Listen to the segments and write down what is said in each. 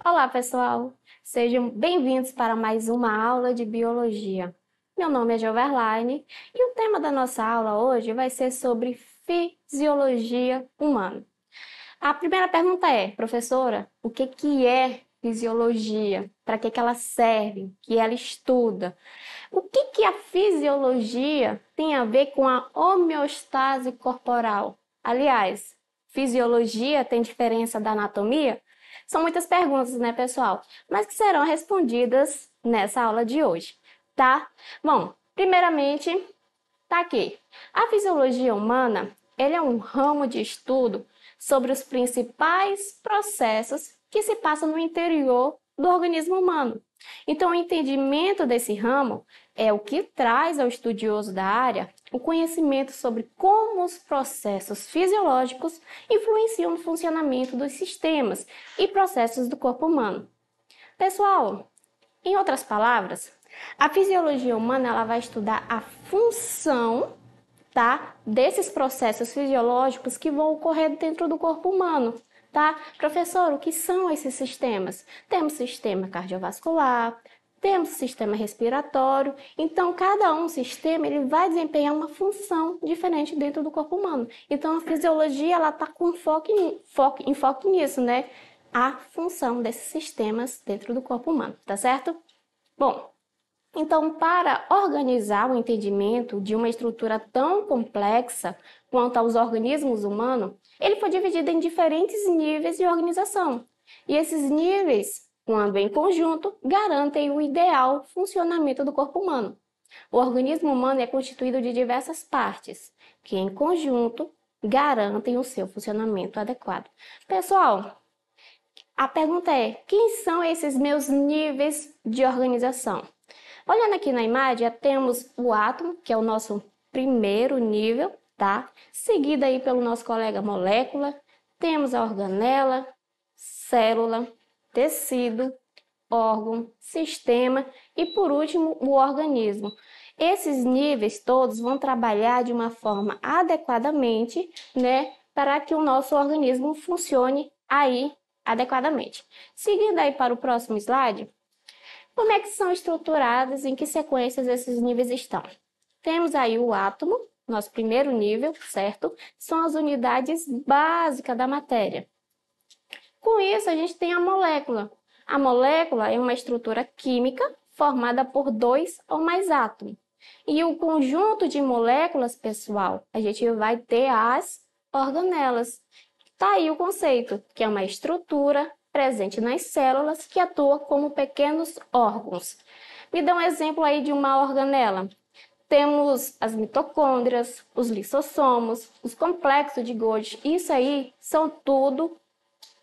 Olá, pessoal! Sejam bem-vindos para mais uma aula de Biologia. Meu nome é Joverlaine e o tema da nossa aula hoje vai ser sobre Fisiologia Humana. A primeira pergunta é, professora, o que é fisiologia? Para que ela serve? O que ela estuda? O que a fisiologia tem a ver com a homeostase corporal? Aliás, fisiologia tem diferença da anatomia? São muitas perguntas, né, pessoal? Mas que serão respondidas nessa aula de hoje, tá? Bom, primeiramente, tá aqui. A fisiologia humana, ele é um ramo de estudo sobre os principais processos que se passam no interior do organismo humano. Então, o entendimento desse ramo é o que traz ao estudioso da área o conhecimento sobre como os processos fisiológicos influenciam no funcionamento dos sistemas e processos do corpo humano. Pessoal, em outras palavras, a fisiologia humana ela vai estudar a função, tá, desses processos fisiológicos que vão ocorrer dentro do corpo humano. Tá? Professor, o que são esses sistemas? Temos sistema cardiovascular, temos sistema respiratório, então cada sistema ele vai desempenhar uma função diferente dentro do corpo humano. Então a fisiologia ela está com foco nisso, né? A função desses sistemas dentro do corpo humano, tá certo? Bom, então, para organizar o entendimento de uma estrutura tão complexa quanto aos organismos humanos, ele foi dividido em diferentes níveis de organização. E esses níveis, quando em conjunto, garantem o ideal funcionamento do corpo humano. O organismo humano é constituído de diversas partes, que em conjunto garantem o seu funcionamento adequado. Pessoal, a pergunta é: quem são esses meus níveis de organização? Olhando aqui na imagem, temos o átomo, que é o nosso primeiro nível, tá? Seguido aí pelo nosso colega molécula, temos a organela, célula, tecido, órgão, sistema e, por último, o organismo. Esses níveis todos vão trabalhar de uma forma adequadamente, né, para que o nosso organismo funcione aí adequadamente. Seguindo aí para o próximo slide, como é que são estruturadas, em que sequências esses níveis estão? Temos aí o átomo, nosso primeiro nível, certo? São as unidades básicas da matéria. Com isso, a gente tem a molécula. A molécula é uma estrutura química formada por 2 ou mais átomos. E o conjunto de moléculas, pessoal, a gente vai ter as organelas. Tá aí o conceito, que é uma estrutura presente nas células que atua como pequenos órgãos. Me dá um exemplo aí de uma organela. Temos as mitocôndrias, os lissossomos, os complexos de Golgi. Isso aí são tudo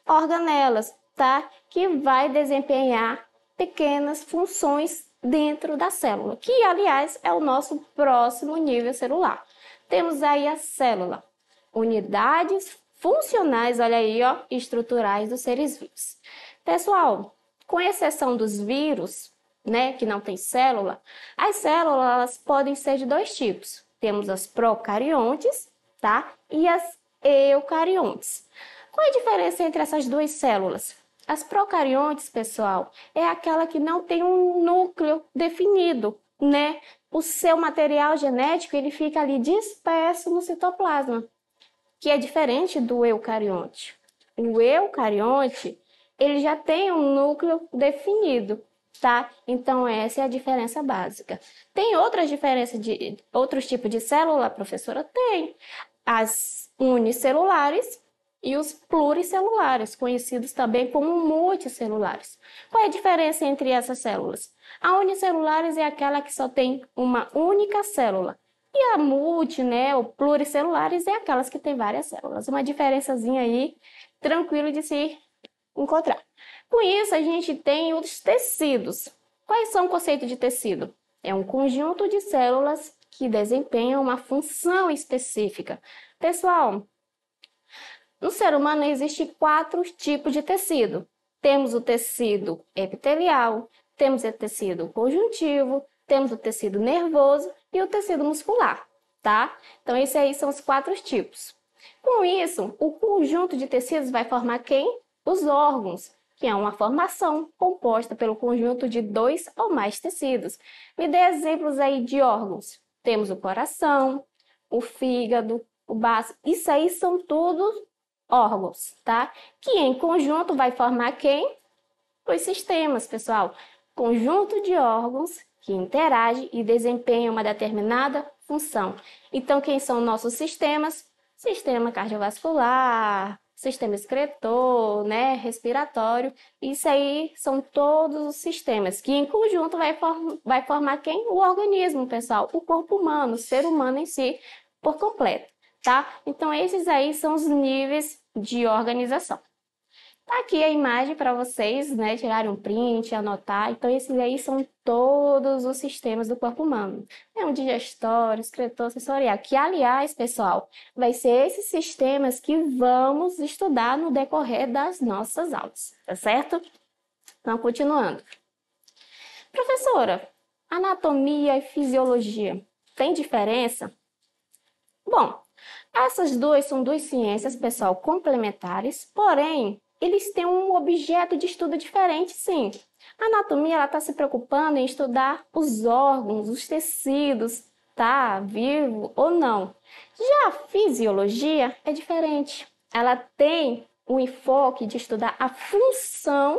organelas, tá? Que vai desempenhar pequenas funções dentro da célula, que aliás é o nosso próximo nível celular. Temos aí a célula, unidades funcionais, olha aí, ó, estruturais dos seres vivos. Pessoal, com exceção dos vírus, né, que não tem célula, as células elas podem ser de 2 tipos. Temos as procariontes, tá? E as eucariontes. Qual é a diferença entre essas 2 células? As procariontes, pessoal, é aquela que não tem um núcleo definido, né? O seu material genético ele fica ali disperso no citoplasma, que é diferente do eucarionte. O eucarionte, ele já tem um núcleo definido, tá? Então, essa é a diferença básica. Tem outras diferenças de outros tipos de célula, professora? Tem. As unicelulares e os pluricelulares, conhecidos também como multicelulares. Qual é a diferença entre essas células? A unicelulares é aquela que só tem uma única célula. E a multi, né, ou pluricelulares é aquelas que têm várias células. Uma diferençazinha aí, tranquilo de se encontrar. Com isso, a gente tem os tecidos. Quais são o conceito de tecido? É um conjunto de células que desempenham uma função específica. Pessoal, No ser humano existem 4 tipos de tecido. Temos o tecido epitelial, temos o tecido conjuntivo, temos o tecido nervoso e o tecido muscular, tá? Então, esses aí são os 4 tipos. Com isso, o conjunto de tecidos vai formar quem? Os órgãos, que é uma formação composta pelo conjunto de 2 ou mais tecidos. Me dê exemplos aí de órgãos. Temos o coração, o fígado, o baço. Isso aí são todos órgãos, tá? Que em conjunto vai formar quem? Os sistemas, pessoal. Conjunto de órgãos que interagem e desempenham uma determinada função. Então, quem são nossos sistemas? Sistema cardiovascular, sistema excretor, né, respiratório. Isso aí são todos os sistemas que em conjunto vai formar quem? O organismo, pessoal, o corpo humano, o ser humano em si, por completo, tá? Então, esses aí são os níveis de organização. Tá aqui a imagem para vocês, né, tirarem um print, anotar. Então, esses aí são todos os sistemas do corpo humano. É um digestório, excretor, sensorial, que, aliás, pessoal, vai ser esses sistemas que vamos estudar no decorrer das nossas aulas, tá certo? Então, continuando. Professora, anatomia e fisiologia, tem diferença? Bom, essas duas são duas ciências, pessoal, complementares, porém, eles têm um objeto de estudo diferente, sim. A anatomia está se preocupando em estudar os órgãos, os tecidos, tá? Vivo ou não. Já a fisiologia é diferente. Ela tem o enfoque de estudar a função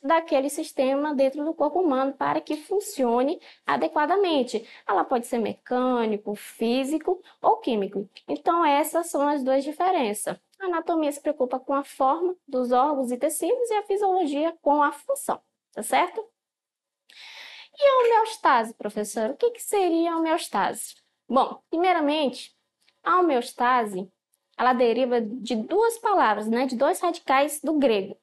daquele sistema dentro do corpo humano para que funcione adequadamente. Ela pode ser mecânico, físico ou químico. Então, essas são as duas diferenças. A anatomia se preocupa com a forma dos órgãos e tecidos e a fisiologia com a função, tá certo? E a homeostase, professor? O que seria a homeostase? Bom, primeiramente, a homeostase, ela deriva de duas palavras, né, de dois radicais do grego.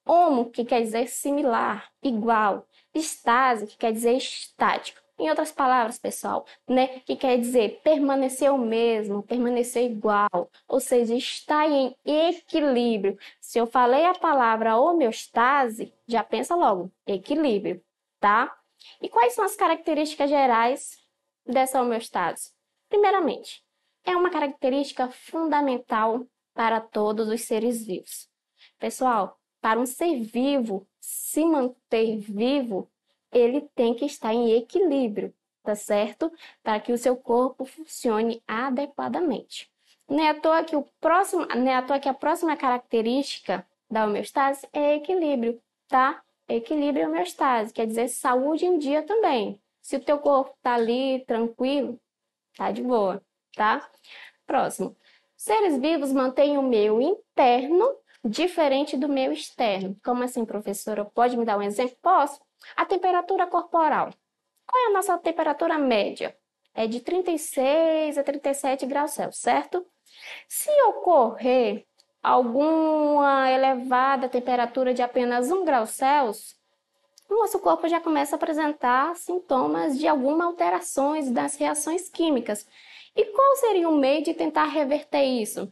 Homo, que quer dizer similar, igual. Estase, que quer dizer estático. Em outras palavras, pessoal, né, que quer dizer permanecer o mesmo, permanecer igual, ou seja, estar em equilíbrio. Se eu falei a palavra homeostase, já pensa logo, equilíbrio, tá? E quais são as características gerais dessa homeostase? Primeiramente, é uma característica fundamental para todos os seres vivos. Pessoal, para um ser vivo se manter vivo, ele tem que estar em equilíbrio, tá certo? Para que o seu corpo funcione adequadamente. Não é à toa que a próxima característica da homeostase é equilíbrio, tá? Equilíbrio e homeostase, quer dizer saúde em dia também. Se o teu corpo tá ali tranquilo, tá de boa, tá? Próximo. Seres vivos mantêm o meio interno diferente do meio externo. Como assim, professora? Pode me dar um exemplo? Posso. A temperatura corporal. Qual é a nossa temperatura média? É de 36 a 37 graus Celsius, certo? Se ocorrer alguma elevada temperatura de apenas 1 grau Celsius, o nosso corpo já começa a apresentar sintomas de algumas alterações das reações químicas. E qual seria o meio de tentar reverter isso?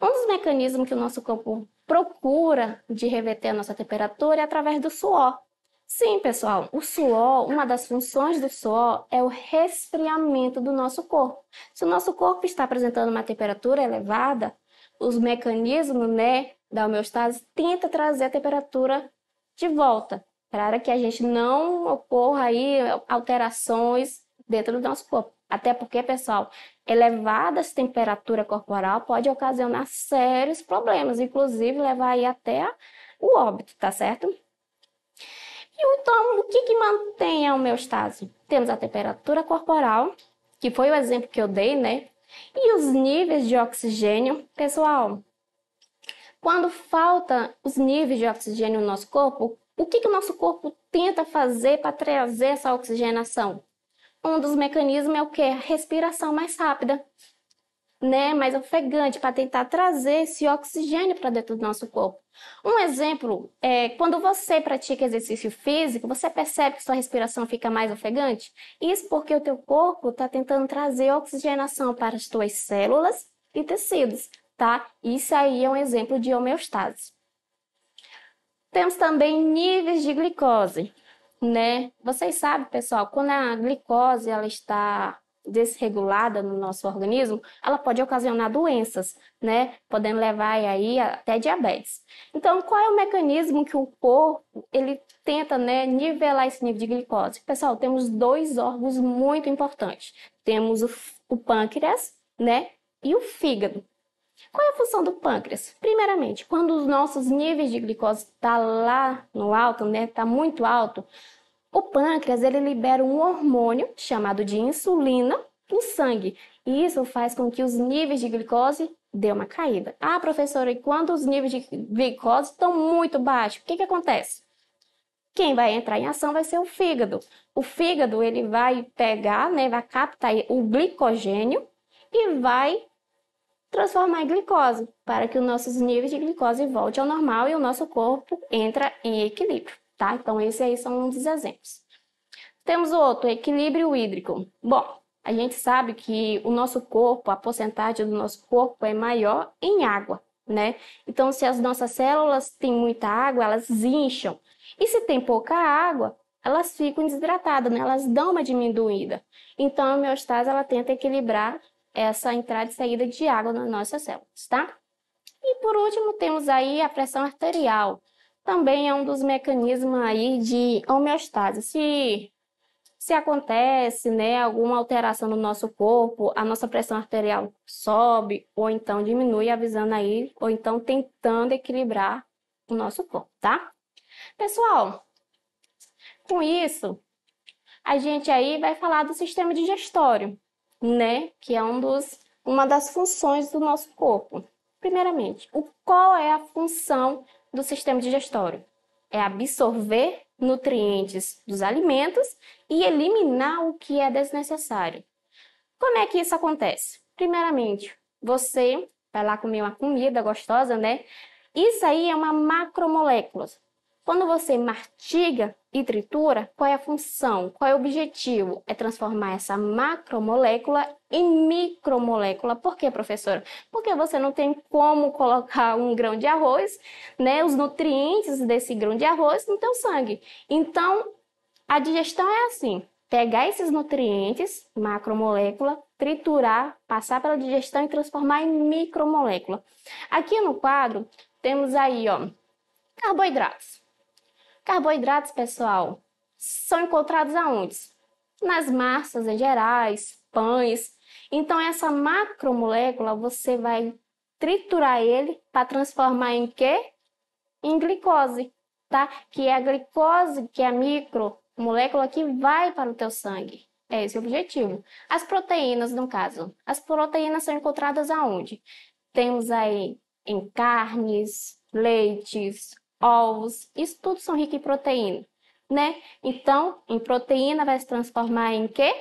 Um dos mecanismos que o nosso corpo procura de reverter a nossa temperatura é através do suor. Sim, pessoal, o suor, uma das funções do suor é o resfriamento do nosso corpo. Se o nosso corpo está apresentando uma temperatura elevada, os mecanismos, né, da homeostase tentam trazer a temperatura de volta, para que a gente não ocorra aí alterações dentro do nosso corpo. Até porque, pessoal, elevadas temperatura corporal pode ocasionar sérios problemas, inclusive levar aí até o óbito, tá certo? E então, o que mantém a homeostase? Temos a temperatura corporal, que foi o exemplo que eu dei, né? E os níveis de oxigênio. Pessoal, quando falta os níveis de oxigênio no nosso corpo, o que o nosso corpo tenta fazer para trazer essa oxigenação? Um dos mecanismos é o quê? A respiração mais rápida, né? Mais ofegante, para tentar trazer esse oxigênio para dentro do nosso corpo. Um exemplo é quando você pratica exercício físico, você percebe que sua respiração fica mais ofegante? Isso porque o teu corpo está tentando trazer oxigenação para as tuas células e tecidos, tá? Isso aí é um exemplo de homeostase. Temos também níveis de glicose, né? Vocês sabem, pessoal, quando a glicose ela está desregulada no nosso organismo, ela pode ocasionar doenças, né? Podendo levar aí até diabetes. Então, qual é o mecanismo que o corpo ele tenta, né, nivelar esse nível de glicose? Pessoal, temos dois órgãos muito importantes. Temos o pâncreas, né, e o fígado. Qual é a função do pâncreas? Primeiramente, quando os nossos níveis de glicose estão lá no alto, né, tá muito alto, o pâncreas ele libera um hormônio chamado de insulina no sangue. E isso faz com que os níveis de glicose dê uma caída. Ah, professora, e quando os níveis de glicose estão muito baixos, o que que acontece? Quem vai entrar em ação vai ser o fígado. O fígado ele vai pegar, né, vai captar o glicogênio e vai transformar em glicose, para que os nossos níveis de glicose voltem ao normal e o nosso corpo entra em equilíbrio, tá? Então, esses aí são um dos exemplos. Temos o outro, equilíbrio hídrico. Bom, a gente sabe que o nosso corpo, a porcentagem do nosso corpo é maior em água, né? Então, se as nossas células têm muita água, elas incham. E se tem pouca água, elas ficam desidratadas, né? Elas dão uma diminuída. Então, a homeostase, ela tenta equilibrar essa entrada e saída de água nas nossas células, tá? E por último, temos aí a pressão arterial. Também é um dos mecanismos aí de homeostase. Se acontece, né, alguma alteração no nosso corpo, a nossa pressão arterial sobe ou então diminui, avisando aí, ou então tentando equilibrar o nosso corpo, tá? Pessoal, com isso, a gente aí vai falar do sistema digestório, né? Que é uma das funções do nosso corpo. Primeiramente, qual é a função do sistema digestório? É absorver nutrientes dos alimentos e eliminar o que é desnecessário. Como é que isso acontece? Primeiramente, você vai lá comer uma comida gostosa, né? Isso aí é uma macromolécula. Quando você mastiga e tritura, qual é a função? Qual é o objetivo? É transformar essa macromolécula em micromolécula. Por quê, professora? Porque você não tem como colocar um grão de arroz, né, os nutrientes desse grão de arroz no teu sangue. Então, a digestão é assim: pegar esses nutrientes, macromolécula, triturar, passar pela digestão e transformar em micromolécula. Aqui no quadro, temos aí, ó, carboidratos. Carboidratos, pessoal, são encontrados aonde? Nas massas em gerais, pães. Então, essa macromolécula, você vai triturar ele para transformar em quê? Em glicose, tá? Que é a glicose, que é a micromolécula que vai para o teu sangue. É esse o objetivo. As proteínas, no caso. As proteínas são encontradas aonde? Temos aí em carnes, leites, ovos, isso tudo são ricos em proteína, né? Então, em proteína vai se transformar em quê?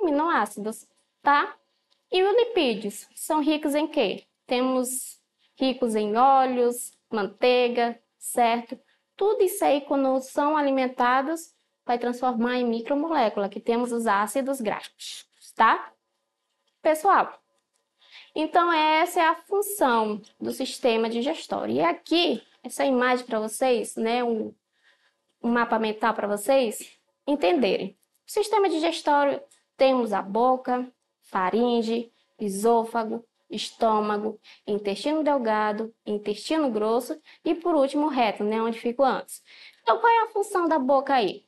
Aminoácidos, tá? E os lipídios são ricos em quê? Temos ricos em óleos, manteiga, certo? Tudo isso aí, quando são alimentados, vai transformar em micromolécula, que temos os ácidos graxos, tá? Pessoal, então essa é a função do sistema digestório. E aqui, essa imagem para vocês, né, um mapa mental para vocês entenderem. O sistema digestório, temos a boca, faringe, esôfago, estômago, intestino delgado, intestino grosso e por último o reto, né, onde fica o ânus. Então qual é a função da boca aí?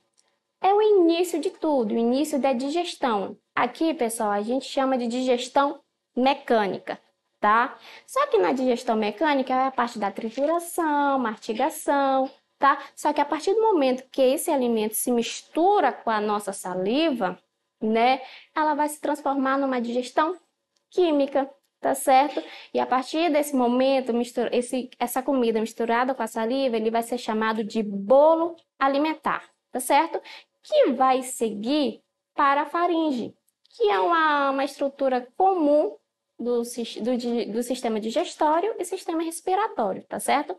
É o início de tudo, o início da digestão. Aqui, pessoal, a gente chama de digestão mecânica, tá? Só que na digestão mecânica é a parte da trituração, mastigação, tá? Só que a partir do momento que esse alimento se mistura com a nossa saliva, né, ela vai se transformar numa digestão química, tá certo? E a partir desse momento, essa comida misturada com a saliva, ele vai ser chamado de bolo alimentar, tá certo? Que vai seguir para a faringe, que é uma estrutura comum do sistema digestório e sistema respiratório, tá certo?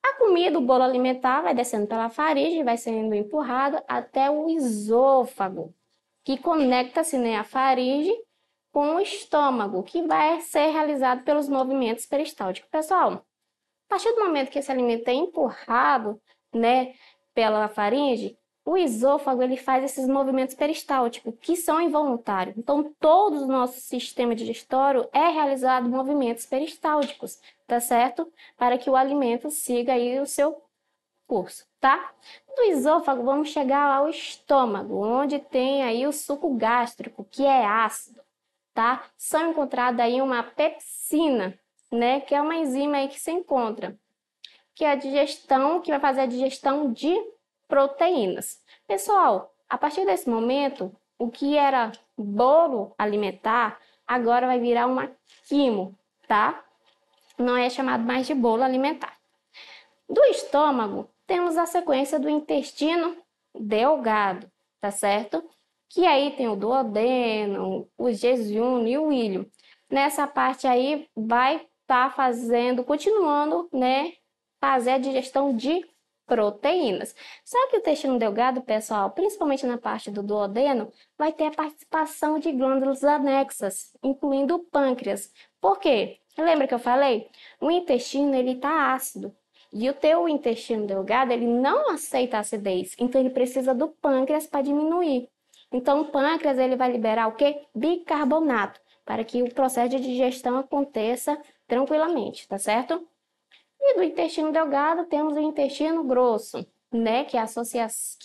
A comida, o bolo alimentar, vai descendo pela faringe, vai sendo empurrado até o esôfago, que conecta-se, né, a faringe com o estômago, que vai ser realizado pelos movimentos peristálticos. Pessoal, a partir do momento que esse alimento é empurrado, né, pela faringe, o esôfago ele faz esses movimentos peristálticos, que são involuntários. Então, todo o nosso sistema digestório é realizado movimentos peristálticos, tá certo? Para que o alimento siga aí o seu curso, tá? Do esôfago, vamos chegar ao estômago, onde tem aí o suco gástrico, que é ácido, tá? São encontradas aí uma pepsina, né, que é uma enzima aí que se encontra, que é a digestão, que vai fazer a digestão de proteínas. Pessoal, a partir desse momento, o que era bolo alimentar, agora vai virar uma quimo, tá? Não é chamado mais de bolo alimentar. Do estômago, temos a sequência do intestino delgado, tá certo? Que aí tem o duodeno, o jejunum e o ilho. Nessa parte aí vai estar continuando, né, fazer a digestão de proteínas. Só que o intestino delgado, pessoal, principalmente na parte do duodeno, vai ter a participação de glândulas anexas, incluindo o pâncreas. Por quê? Lembra que eu falei? O intestino, ele está ácido. E o teu intestino delgado, ele não aceita acidez. Então, ele precisa do pâncreas para diminuir. Então, o pâncreas, ele vai liberar o quê? Bicarbonato, para que o processo de digestão aconteça tranquilamente, tá certo? E do intestino delgado temos o intestino grosso, né? Que é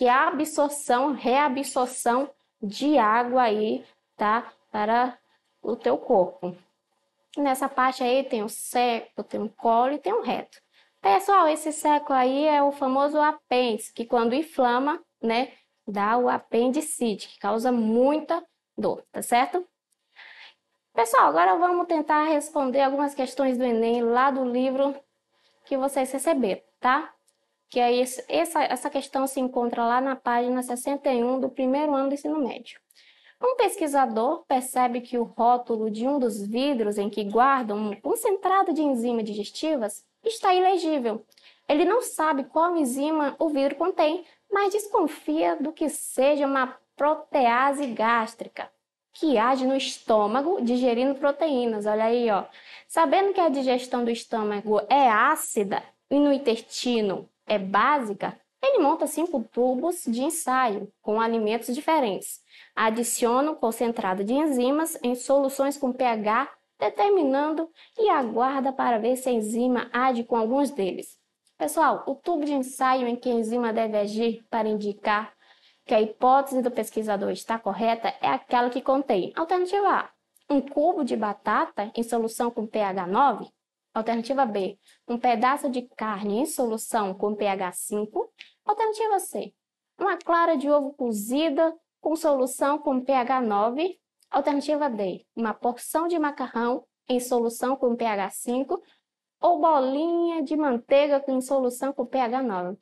a absorção, reabsorção de água aí, tá? Para o teu corpo. Nessa parte aí tem o seco, tem o colo e tem o reto. Pessoal, esse seco aí é o famoso apêndice, que quando inflama, né? Dá o apendicite, que causa muita dor, tá certo? Pessoal, agora vamos tentar responder algumas questões do Enem lá do livro que vocês receberam, tá? Que aí essa questão se encontra lá na página 61 do primeiro ano do ensino médio. Um pesquisador percebe que o rótulo de um dos vidros em que guardam um concentrado de enzimas digestivas está ilegível. Ele não sabe qual enzima o vidro contém, mas desconfia do que seja uma protease gástrica, que age no estômago digerindo proteínas. Olha aí, ó. Sabendo que a digestão do estômago é ácida e no intestino é básica, ele monta 5 tubos de ensaio com alimentos diferentes. Adiciona o concentrado de enzimas em soluções com pH determinando e aguarda para ver se a enzima age com alguns deles. Pessoal, o tubo de ensaio em que a enzima deve agir para indicar que a hipótese do pesquisador está correta é aquela que contém alternativa A, um cubo de batata em solução com pH 9, alternativa B, um pedaço de carne em solução com pH 5, alternativa C, uma clara de ovo cozida com solução com pH 9, alternativa D, uma porção de macarrão em solução com pH 5 ou bolinha de manteiga em solução com pH 9.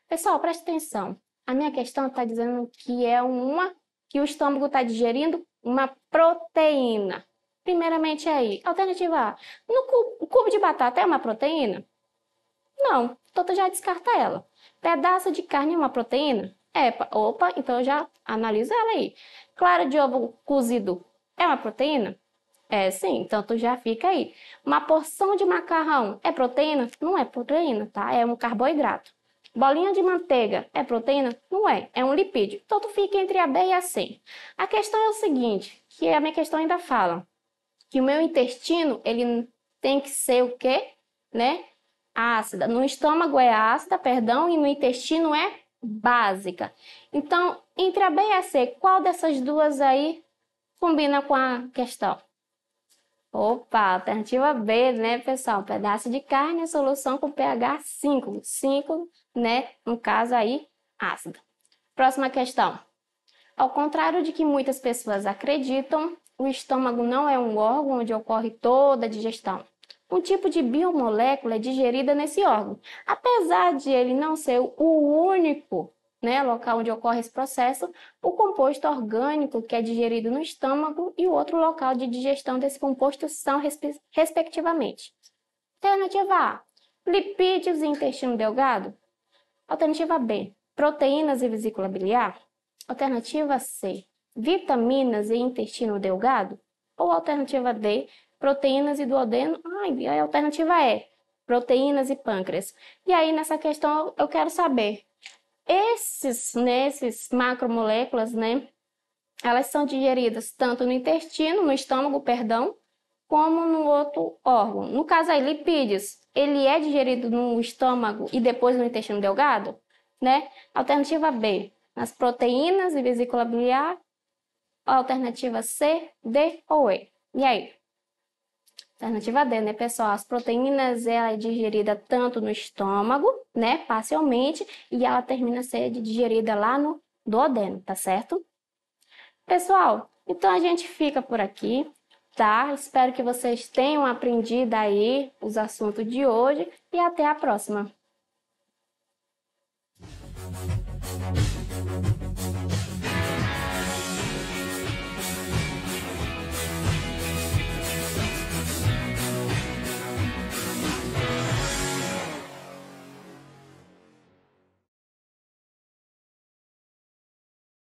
Pessoal, preste atenção. A minha questão está dizendo que o estômago está digerindo uma proteína. Primeiramente aí, alternativa A. O cubo de batata é uma proteína? Não, então tu já descarta ela. Pedaço de carne é uma proteína? Opa, então eu já analiso ela aí. Clara de ovo cozido é uma proteína? Sim, então tu já fica aí. Uma porção de macarrão é proteína? Não é proteína, tá? É um carboidrato. Bolinha de manteiga é proteína? Não é, é um lipídio. Então tu fica entre a B e a C. A questão é o seguinte, que a minha questão ainda fala que o meu intestino, ele tem que ser o quê? Né? Ácida. No estômago é ácida, perdão, e no intestino é básica. Então, entre a B e a C, qual dessas duas aí combina com a questão? Opa, alternativa B, né, pessoal? Um pedaço de carne em solução com pH 5. 5, né? No caso aí, ácido. Próxima questão. Ao contrário de que muitas pessoas acreditam, o estômago não é um órgão onde ocorre toda a digestão. Um tipo de biomolécula é digerida nesse órgão. Apesar de ele não ser o único, né, local onde ocorre esse processo, o composto orgânico que é digerido no estômago e o outro local de digestão desse composto são, respectivamente. Alternativa A, lipídios e intestino delgado. Alternativa B, proteínas e vesícula biliar. Alternativa C, vitaminas e intestino delgado. Ou alternativa D, proteínas e duodeno. E a alternativa E, proteínas e pâncreas. E aí, nessa questão, eu quero saber, nesses macromoléculas, né, elas são digeridas tanto no intestino, no estômago, perdão, como no outro órgão. No caso aí, lipídios, ele é digerido no estômago e depois no intestino delgado, né? Alternativa B, nas proteínas e vesícula biliar. Alternativa C, D ou E. E aí? Alternativa D, né, pessoal? As proteínas, ela é digerida tanto no estômago, né, parcialmente, e ela termina a ser digerida lá no duodeno, tá certo? Pessoal, então a gente fica por aqui, tá? Espero que vocês tenham aprendido aí os assuntos de hoje e até a próxima.